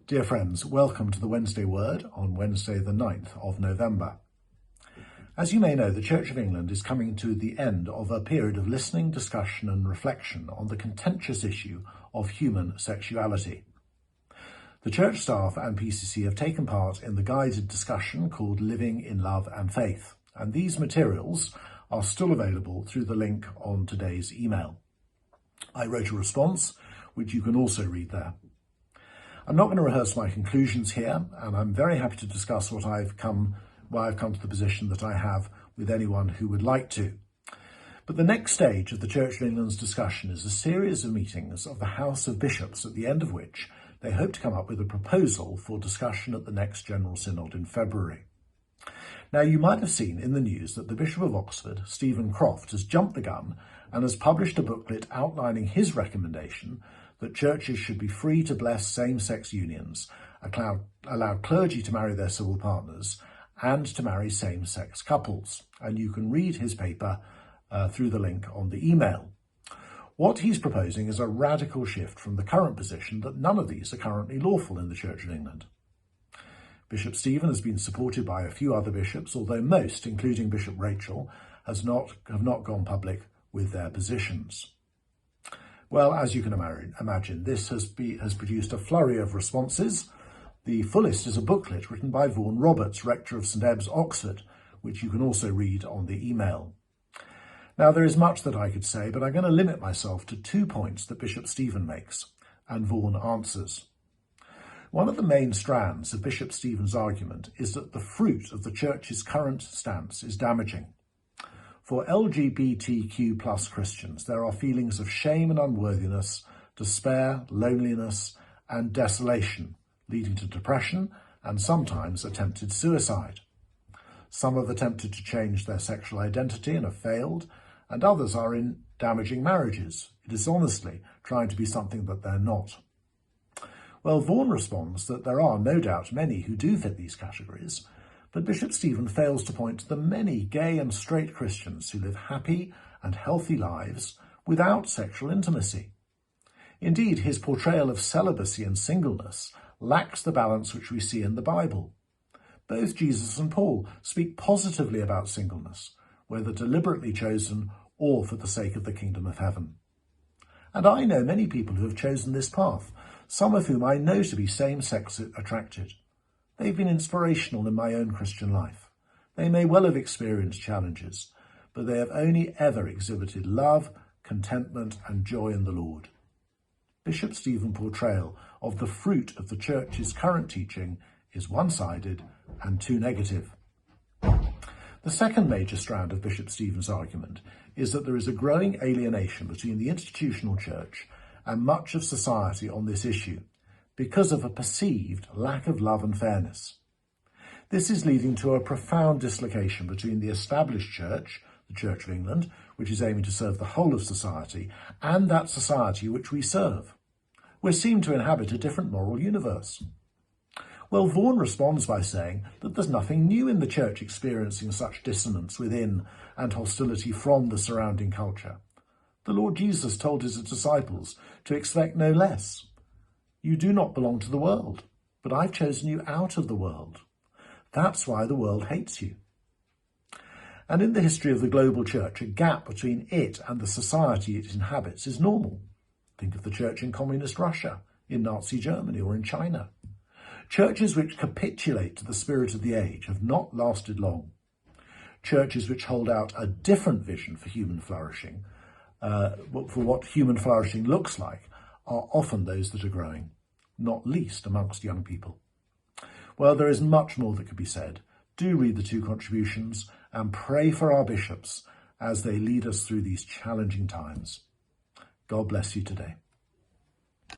Dear friends, welcome to the Wednesday Word on Wednesday the 9th of November. As you may know, the Church of England is coming to the end of a period of listening, discussion and reflection on the contentious issue of human sexuality. The church staff and PCC have taken part in the guided discussion called Living in Love and Faith, and these materials are still available through the link on today's email. I wrote a response, which you can also read there. I'm not going to rehearse my conclusions here, and I'm very happy to discuss why I've come to the position that I have with anyone who would like to. But the next stage of the Church of England's discussion is a series of meetings of the House of Bishops, at the end of which they hope to come up with a proposal for discussion at the next General Synod in February. Now, you might have seen in the news that the Bishop of Oxford, Stephen Croft, has jumped the gun and has published a booklet outlining his recommendation that churches should be free to bless same-sex unions, allow clergy to marry their civil partners, and to marry same-sex couples. And you can read his paper through the link on the email. What he's proposing is a radical shift from the current position that none of these are currently lawful in the Church of England. Bishop Stephen has been supported by a few other bishops, although most, including Bishop Rachel, have not gone public with their positions. Well, as you can imagine, this has produced a flurry of responses. The fullest is a booklet written by Vaughan Roberts, Rector of St Ebbe's, Oxford, which you can also read on the email. Now, there is much that I could say, but I'm going to limit myself to 2 points that Bishop Stephen makes and Vaughan answers. One of the main strands of Bishop Stephen's argument is that the fruit of the Church's current stance is damaging. For LGBTQ plus Christians, there are feelings of shame and unworthiness, despair, loneliness, and desolation, leading to depression and sometimes attempted suicide. Some have attempted to change their sexual identity and have failed, and others are in damaging marriages, dishonestly trying to be something that they're not. Well, Vaughan responds that there are no doubt many who do fit these categories, but Bishop Stephen fails to point to the many gay and straight Christians who live happy and healthy lives without sexual intimacy. Indeed, his portrayal of celibacy and singleness lacks the balance which we see in the Bible. Both Jesus and Paul speak positively about singleness, whether deliberately chosen or for the sake of the kingdom of heaven. And I know many people who have chosen this path, some of whom I know to be same-sex attracted. They've been inspirational in my own Christian life. They may well have experienced challenges, but they have only ever exhibited love, contentment, and joy in the Lord. Bishop Stephen's portrayal of the fruit of the Church's current teaching is one-sided and too negative. The second major strand of Bishop Stephen's argument is that there is a growing alienation between the institutional Church and much of society on this issue, because of a perceived lack of love and fairness. This is leading to a profound dislocation between the established Church, the Church of England, which is aiming to serve the whole of society, and that society which we serve. We're seen to inhabit a different moral universe. Well, Vaughan responds by saying that there's nothing new in the Church experiencing such dissonance within and hostility from the surrounding culture. The Lord Jesus told his disciples to expect no less. You do not belong to the world, but I've chosen you out of the world. That's why the world hates you. And in the history of the global Church, a gap between it and the society it inhabits is normal. Think of the Church in communist Russia, in Nazi Germany, or in China. Churches which capitulate to the spirit of the age have not lasted long. Churches which hold out a different vision for human flourishing, for what human flourishing looks like, are often those that are growing, not least amongst young people. Well, there is much more that could be said. Do read the 2 contributions and pray for our bishops as they lead us through these challenging times. God bless you today.